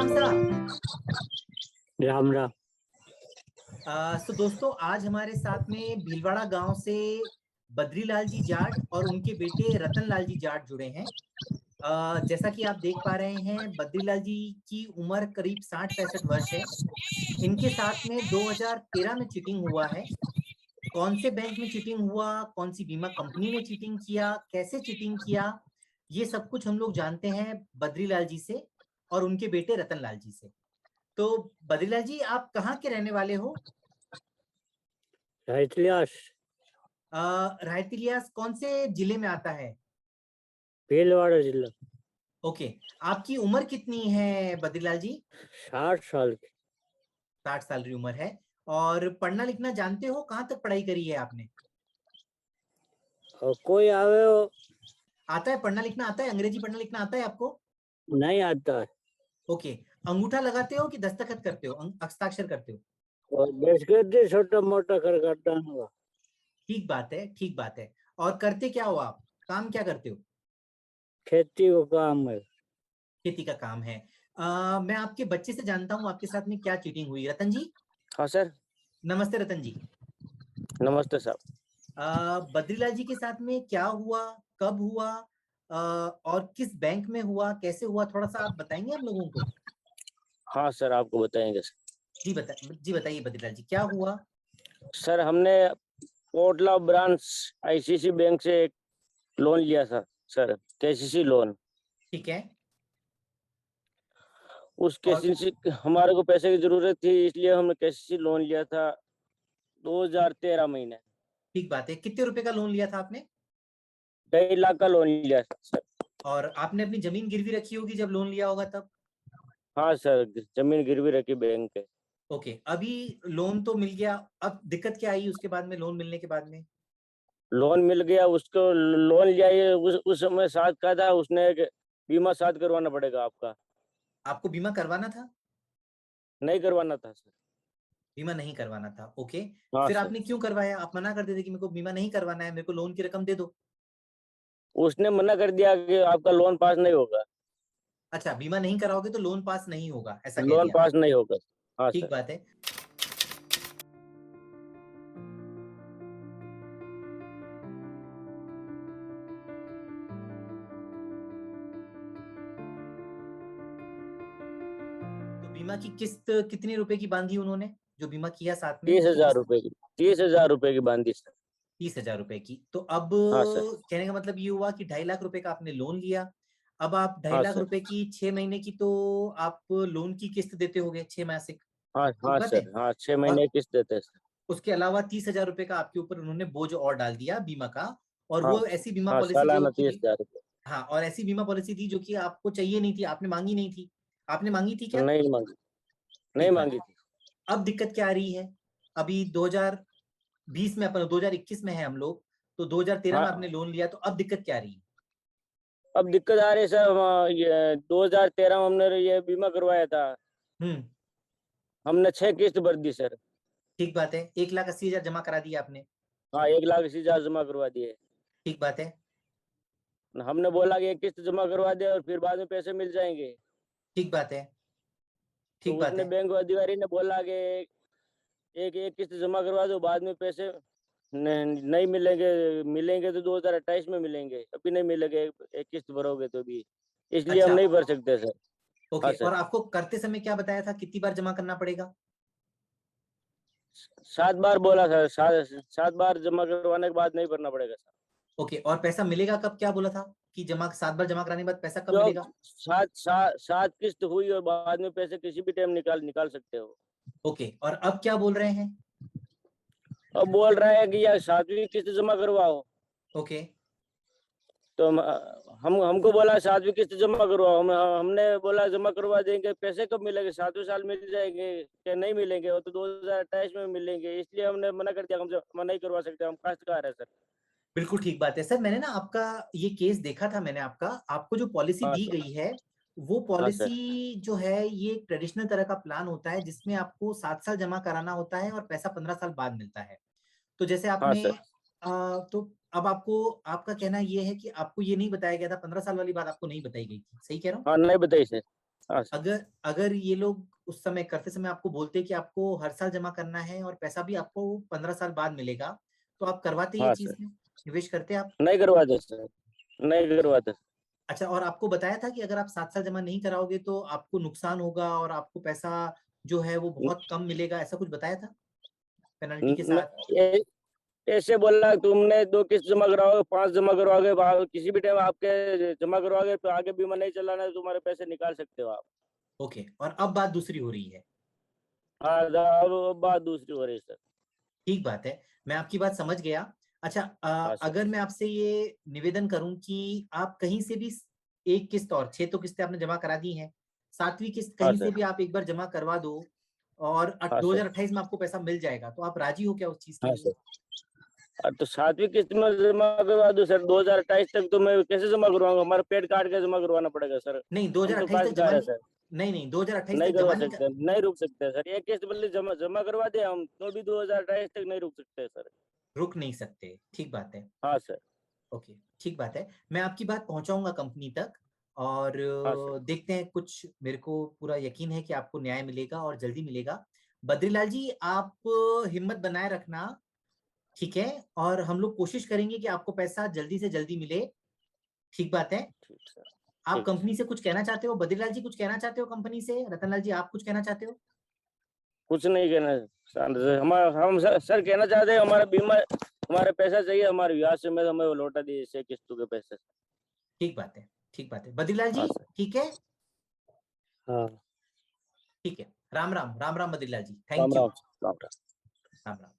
राम राम। राम राम। तो दोस्तों आज हमारे साथ में भीलवाड़ा गांव से बद्रीलाल जी जाट और उनके बेटे रतन लाल जी जाट जुड़े हैं। जैसा कि आप देख पा रहे हैं बद्रीलाल जी की उम्र करीब 60-65 वर्ष है। इनके साथ में 2013 में चीटिंग हुआ है। कौन से बैंक में चीटिंग हुआ, कौन सी बीमा कंपनी ने चीटिंग किया, कैसे चीटिंग किया, ये सब कुछ हम लोग जानते हैं बद्रीलाल जी से और उनके बेटे रतन लाल जी से। तो बद्रीलाल जी, आप कहाँ के रहने वाले हो? इतिहास रायतिलियास कौन से जिले में आता है? भीलवाड़ा जिला। ओके, आपकी उम्र कितनी है बद्रीलाल जी? 60 साल की। 60 साल की उम्र है। और पढ़ना लिखना जानते हो? कहाँ तक पढ़ाई करी है आपने? और कोई आवे हो? आता है, पढ़ना लिखना आता है? अंग्रेजी पढ़ना लिखना आता है आपको? नहीं आता है। ओके, अंगूठा लगाते हो कि दस्तखत करते हो, हस्ताक्षर करते हो? और देश के दे छोटा मोटा कर करता होगा। ठीक बात है, ठीक बात है। और करते क्या हो आप? काम क्या करते हो? खेती को काम है। खेती का काम है। मैं आपके बच्चे से जानता हूँ आपके साथ में क्या चीटिंग हुई। रतन जी। हाँ सर। नमस्ते रतन जी। नमस्ते साहब। बद्रीलाल जी के साथ में क्या हुआ, कब हुआ, और किस बैंक में हुआ, कैसे हुआ, थोड़ा सा आप बताएंगे हम लोगों को? हाँ सर, आपको बताएंगे सर। जी बताइए बद्रीलाल जी, क्या हुआ? सर हमने कोटला ब्रांच आईसीसी बैंक से एक लोन लिया था सर, केसीसी लोन। ठीक है। उस और केसीसी हमारे को पैसे की जरूरत थी, इसलिए हमने केसीसी लोन लिया था 2013 महीने। ठीक बात है। कितने रुपए का लोन लिया था आपने? 2.5 लाख का लोन लिया था सर। और आपने अपनी जमीन गिरवी रखी होगी जब लोन लिया होगा तब? हाँ सर, जमीन गिरवी रखी बैंक पे। ओके, अभी लोन तो मिल गया, अब दिक्कत क्या आई उसके बाद में, लोन मिलने के बाद में? लोन मिल गया, उसको लोन लिया, ये उस समय साथ कहा था उसने कि बीमा साथ करवाना पड़ेगा आपका। आपको बीमा करवाना था? नहीं करवाना था सर। बीमा नहीं करवाना था, ओके। हाँ फिर सर। आपने क्यों करवाया? आप मना कर देते कि मेरे को बीमा नहीं करवाना है, मेरे को लोन की रकम दे दो। उसने मना कर दिया कि आपका लोन पास नहीं होगा। अच्छा, बीमा नहीं कराओगे तो लोन पास नहीं होगा, ऐसा कह लोन दिया? पास नहीं होगा। हाँ ठीक सर। बात है। तो बीमा की किस्त कितने रुपए की बांधी उन्होंने, जो बीमा किया साथ में, उसकी 30,000 किस्त? रुपए की। 30,000 रुपए की बांधी सर। 30,000 रुपए की। तो अब हाँ सर। कहने का मतलब ये हुआ कि 2.5 लाख रुपए का आपने लोन लिया। अब आप ढाई हाँ लाख सर। रुपए की 6 महीने की तो आप लोन की किस्त देते होगे, 6 मासिक। हाँ ठीक हाँ बात है। सर। हाँ, 6 महीने और की किस्त देते हैं सर। उसके अलावा 30,000 रुपए का आपके ऊपर उन्होंने बोझ और डाल दिया बीमा का। और हाँ। वो ऐसी बीमा हाँ, पॉलिसी जो सालाना कि 30,000 रुपए। हाँ, और ऐसी बीमा पॉलिसी थी जो कि आपको चाहिए नहीं थी, आपने मांगी नहीं थी। आपने मांगी थी क्या? नहीं मांगी। नहीं ठीक बात मांगी है। थी। अब दिक्कत क्या आ रही है? अभी 2020 में, अपन 2021 में है हम लोग, तो 2013 में आपने हाँ, लोन लिया, तो अब दिक्कत क्या आ रही है? अब दिक्कत आ रही है सर। ये 2013 में हमने ये बीमा करवाया था। हम्म। हमने 6 किस्त भर दी सर। ठीक बात है, 1,80,000 जमा करा दिया आपने। हाँ, 1,80,000 जमा करवा दिए। ठीक बात है। हमने बोला कि एक किस्त जमा करवा दे और फिर बाद में पैसे मिल जाएंगे। ठीक बात है। तो ठीक बात उसने है। बैंक अधिकारी ने बोला कि एक एक किस्त जमा करवा दो, बाद में पैसे नहीं मिलेंगे। मिलेंगे तो 2028 में मिलेंगे, अभी नहीं मिलेंगे। एक किस्त भरोगे तो भी, इसलिए हम अच्छा। नहीं भर सकते सर। हाँ ओके, सर। और आपको करते समय क्या बताया था, कितनी बार जमा करना पड़ेगा? 7 बार बोला सर। 7 बार जमा करवाने के बाद नहीं भरना पड़ेगा सर। ओके, और पैसा मिलेगा कब, क्या बोला था कि जमा 7 बार जमा कराने के बाद पैसा कब जो मिलेगा? 7 किस्त हुई और बाद में पैसे किसी भी टाइम निकाल सकते हो। ओके, और अब क्या बोल रहे हैं? अब बोल रहा है कि यार 7वीं किस्त जमा करवाओ। ओके। तो हमको बोला 7वीं किस्त जमा करवाओ। हमने बोला जमा करवा देंगे, पैसे कब मिलेंगे? 7वें साल मिल जाएंगे क्या? नहीं मिलेंगे, वो तो 2028 में मिलेंगे। इसलिए हमने मना कर दिया, हम नहीं करवा सकते, हम काश्तकार है सर। बिल्कुल ठीक बात है सर। मैंने ना आपका ये केस देखा था, मैंने आपको जो पॉलिसी हाँ दी सर। गई है, वो हाँ पॉलिसी सर। जो है ये एक ट्रेडिशनल तरह का प्लान होता है जिसमें आपको 7 साल जमा कराना होता है और पैसा 15 साल बाद मिलता है। तो जैसे हाँ आपने सर। तो अब आपको, आपका कहना ये है कि आपको ये नहीं बताया गया था, 15 साल वाली बात आपको नहीं बताई गई थी, सही कह रहा हूँ? हाँ, नहीं बताइए सर। हाँ सर। अगर अगर ये लोग उस समय करते समय आपको बोलते कि आपको हर साल जमा करना है और पैसा भी आपको 15 साल बाद मिलेगा, तो आप करवाते ये हाँ चीज सर। में, निवेश करते आप? नहीं करवाते सर, नहीं करवाते। अच्छा, और आपको बताया था कि अगर आप 7 साल जमा नहीं कराओगे तो आपको नुकसान होगा और आपको पैसा जो है वो बहुत कम मिलेगा, ऐसा कुछ बताया था पेनल्टी के साथ? ऐसे बोला तुमने 2 किस्त जमा करवाओगे, 5 जमा करवाओगे, किसी भी टाइम आपके जमा करवाओगे तो आगे बीमा नहीं चलाना है, तुम्हारे पैसे निकाल सकते हो आप। ओके, और अब बात दूसरी हो रही है। हाँ, अब बात दूसरी हो रही है सर। ठीक बात है, मैं आपकी बात समझ गया। अच्छा, हाँ सर। अगर मैं आपसे ये निवेदन करूं कि आप कहीं से भी एक किस्त, और 6 तो किस्तें आपने जमा करा दी हैं, 7वीं किस्त हाँ कहीं से सर। भी आप एक बार जमा करवा दो और हाँ सर। 2028 में आपको पैसा मिल जाएगा, तो आप राजी हो क्या उस चीज के हाँ लिए? सर। तो 7वीं किस्त में जमा करवा दो सर, 2028 तक तो मैं कैसे जमा करवाऊंगा? हमारा पेट काट के जमा करवाना पड़ेगा सर। नहीं, हम तो 2028 तक जमा काश्तकार है नहीं। सर। नहीं नहीं, 2028 नहीं तक करवा जमा नहीं कर, सकते, नहीं रुक सकते सर। एक किस्त बल्ले जमा जमा करवा दे हम तो भी 2028 तक नहीं रुक सकते सर। रुक नहीं सकते, ठीक बात है। हाँ सर। ओके, ठीक बात है, मैं आपकी बात पहुंचाऊंगा कंपनी तक, और हाँ सर। देखते हैं, कुछ मेरे को पूरा यकीन है कि आपको न्याय मिलेगा और जल्दी मिलेगा। बद्रीलाल जी, आप हिम्मत बनाए रखना, ठीक है? और हम लोग कोशिश करेंगे कि आपको पैसा जल्दी से जल्दी मिले, ठीक बात है? ठीक सर। आप ठीक है कंपनी सर। से कुछ कहना चाहते हो? बद्रीलाल जी कुछ कहना चाहते हो कंपनी से? रतनलाल जी आप कुछ कहना चाहते हो? कुछ नहीं कहना सर, हम सर कहना चाहते हैं हमारा बीमा, हमारे पैसा चाहिए, हमारे ब्याज से में हमें वो लौटा दिए 6 किस्तों के पैसे। ठीक बात है, ठीक बात है बद्रीलाल जी, हाँ सर। ठीक है? हाँ। ठीक है, राम राम, राम राम बद्रीलाल जी, राम थैंक यू। राम। राम राम। राम राम।